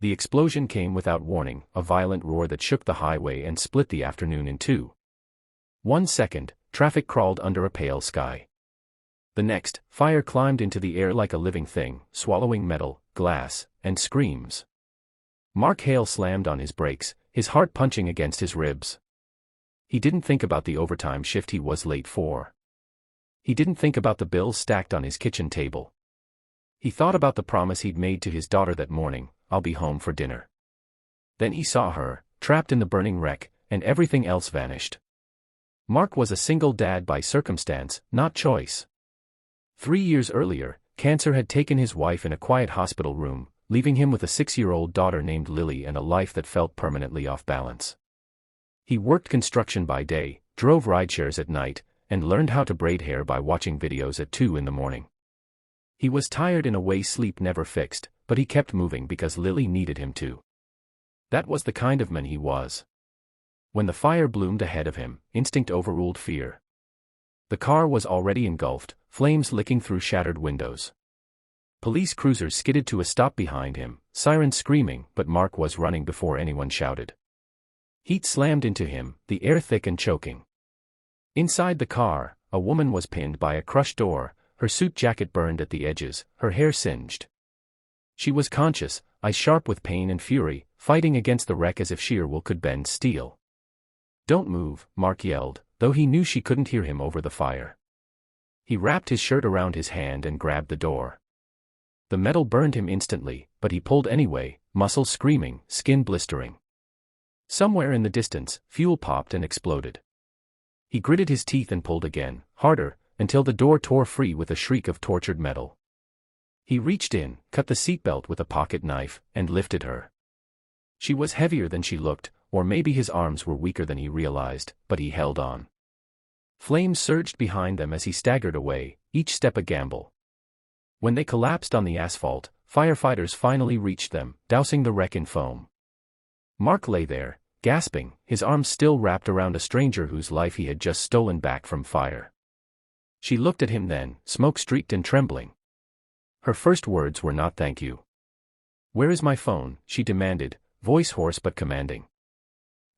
The explosion came without warning, a violent roar that shook the highway and split the afternoon in two. 1 second, traffic crawled under a pale sky. The next, fire climbed into the air like a living thing, swallowing metal, glass, and screams. Mark Hale slammed on his brakes, his heart punching against his ribs. He didn't think about the overtime shift he was late for. He didn't think about the bills stacked on his kitchen table. He thought about the promise he'd made to his daughter that morning, "I'll be home for dinner." Then he saw her, trapped in the burning wreck, and everything else vanished. Mark was a single dad by circumstance, not choice. 3 years earlier, cancer had taken his wife in a quiet hospital room, leaving him with a 6-year-old daughter named Lily and a life that felt permanently off balance. He worked construction by day, drove rideshares at night, and learned how to braid hair by watching videos at 2 in the morning. He was tired in a way sleep never fixed, but he kept moving because Lily needed him to. That was the kind of man he was. When the fire bloomed ahead of him, instinct overruled fear. The car was already engulfed, flames licking through shattered windows. Police cruisers skidded to a stop behind him, sirens screaming, but Mark was running before anyone shouted. Heat slammed into him, the air thick and choking. Inside the car, a woman was pinned by a crushed door, her suit jacket burned at the edges, her hair singed. She was conscious, eyes sharp with pain and fury, fighting against the wreck as if sheer will could bend steel. "Don't move," Mark yelled, though he knew she couldn't hear him over the fire. He wrapped his shirt around his hand and grabbed the door. The metal burned him instantly, but he pulled anyway, muscles screaming, skin blistering. Somewhere in the distance, fuel popped and exploded. He gritted his teeth and pulled again, harder, until the door tore free with a shriek of tortured metal. He reached in, cut the seatbelt with a pocket knife, and lifted her. She was heavier than she looked, or maybe his arms were weaker than he realized, but he held on. Flames surged behind them as he staggered away, each step a gamble. When they collapsed on the asphalt, firefighters finally reached them, dousing the wreck in foam. Mark lay there, gasping, his arms still wrapped around a stranger whose life he had just stolen back from fire. She looked at him then, smoke-streaked and trembling. Her first words were not "thank you." "Where is my phone?" she demanded, voice hoarse but commanding.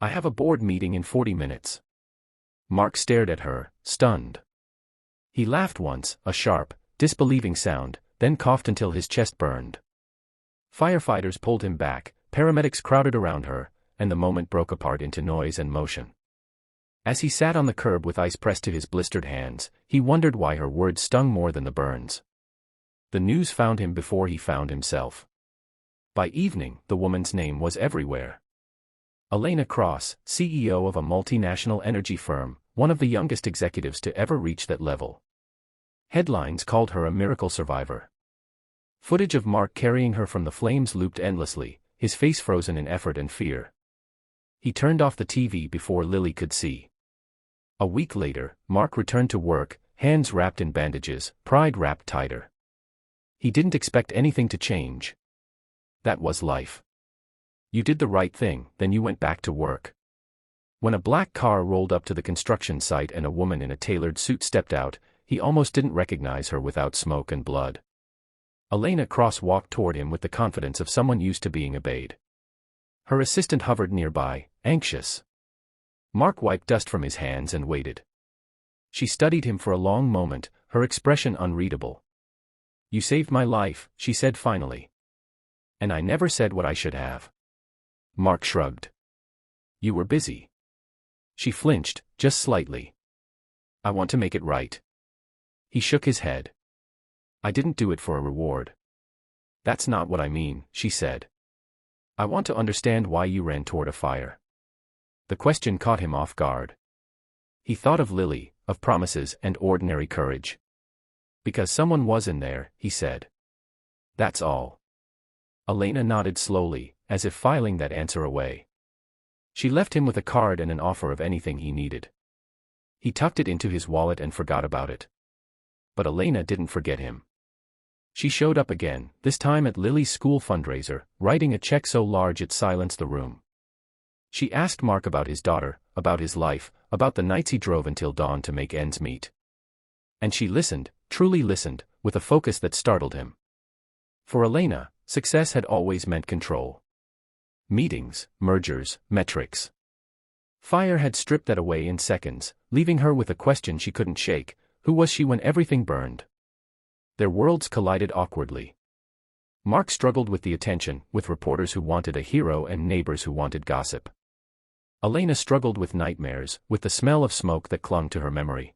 "I have a board meeting in 40 minutes. Mark stared at her, stunned. He laughed once, a sharp, disbelieving sound, then coughed until his chest burned. Firefighters pulled him back, paramedics crowded around her, and the moment broke apart into noise and motion. As he sat on the curb with ice pressed to his blistered hands, he wondered why her words stung more than the burns. The news found him before he found himself. By evening, the woman's name was everywhere. Elena Cross, CEO of a multinational energy firm, one of the youngest executives to ever reach that level. Headlines called her a miracle survivor. Footage of Mark carrying her from the flames looped endlessly, his face frozen in effort and fear. He turned off the TV before Lily could see. A week later, Mark returned to work, hands wrapped in bandages, pride wrapped tighter. He didn't expect anything to change. That was life. You did the right thing, then you went back to work. When a black car rolled up to the construction site and a woman in a tailored suit stepped out, he almost didn't recognize her without smoke and blood. Elena Cross walked toward him with the confidence of someone used to being obeyed. Her assistant hovered nearby, anxious. Mark wiped dust from his hands and waited. She studied him for a long moment, her expression unreadable. "You saved my life," she said finally. "And I never said what I should have." Mark shrugged. "You were busy." She flinched, just slightly. "I want to make it right." He shook his head. "I didn't do it for a reward." "That's not what I mean," she said. "I want to understand why you ran toward a fire." The question caught him off guard. He thought of Lily, of promises and ordinary courage. "Because someone was in there," he said. "That's all." Elena nodded slowly, as if filing that answer away. She left him with a card and an offer of anything he needed. He tucked it into his wallet and forgot about it. But Elena didn't forget him. She showed up again, this time at Lily's school fundraiser, writing a check so large it silenced the room. She asked Mark about his daughter, about his life, about the nights he drove until dawn to make ends meet. And she listened, truly listened, with a focus that startled him. For Elena, success had always meant control. Meetings, mergers, metrics. Fire had stripped that away in seconds, leaving her with a question she couldn't shake: who was she when everything burned? Their worlds collided awkwardly. Mark struggled with the attention, with reporters who wanted a hero and neighbors who wanted gossip. Elena struggled with nightmares, with the smell of smoke that clung to her memory.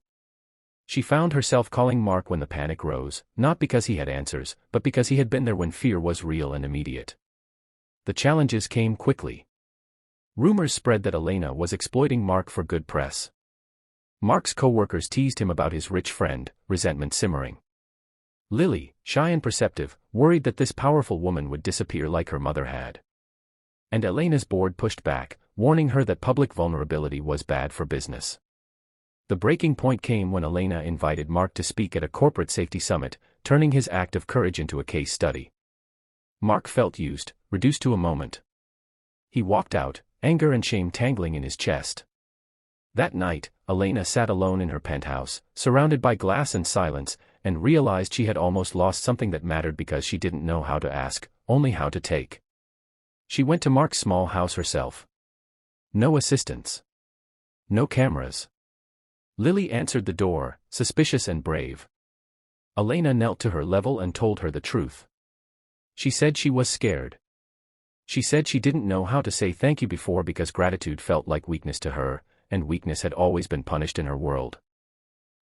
She found herself calling Mark when the panic rose, not because he had answers, but because he had been there when fear was real and immediate. The challenges came quickly. Rumors spread that Elena was exploiting Mark for good press. Mark's co-workers teased him about his rich friend, resentment simmering. Lily, shy and perceptive, worried that this powerful woman would disappear like her mother had. And Elena's board pushed back, warning her that public vulnerability was bad for business. The breaking point came when Elena invited Mark to speak at a corporate safety summit, turning his act of courage into a case study. Mark felt used, reduced to a moment. He walked out, anger and shame tangling in his chest. That night, Elena sat alone in her penthouse, surrounded by glass and silence, and realized she had almost lost something that mattered because she didn't know how to ask, only how to take. She went to Mark's small house herself. No assistants. No cameras. Lily answered the door, suspicious and brave. Elena knelt to her level and told her the truth. She said she was scared. She said she didn't know how to say thank you before because gratitude felt like weakness to her, and weakness had always been punished in her world.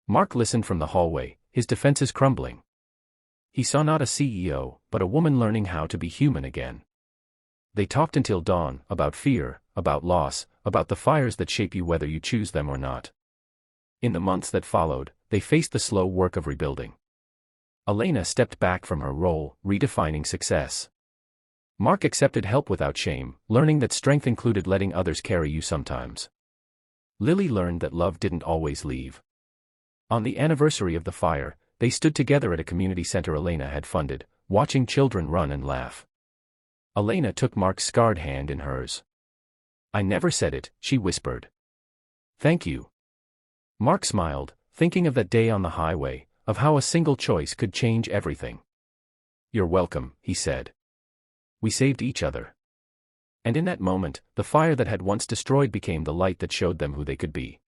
Mark listened from the hallway, his defenses crumbling. He saw not a CEO, but a woman learning how to be human again. They talked until dawn, about fear, about loss, about the fires that shape you whether you choose them or not. In the months that followed, they faced the slow work of rebuilding. Elena stepped back from her role, redefining success. Mark accepted help without shame, learning that strength included letting others carry you sometimes. Lily learned that love didn't always leave. On the anniversary of the fire, they stood together at a community center Elena had funded, watching children run and laugh. Elena took Mark's scarred hand in hers. "I never said it," she whispered. "Thank you." Mark smiled, thinking of that day on the highway, of how a single choice could change everything. "You're welcome," he said. "We saved each other." And in that moment, the fire that had once destroyed became the light that showed them who they could be.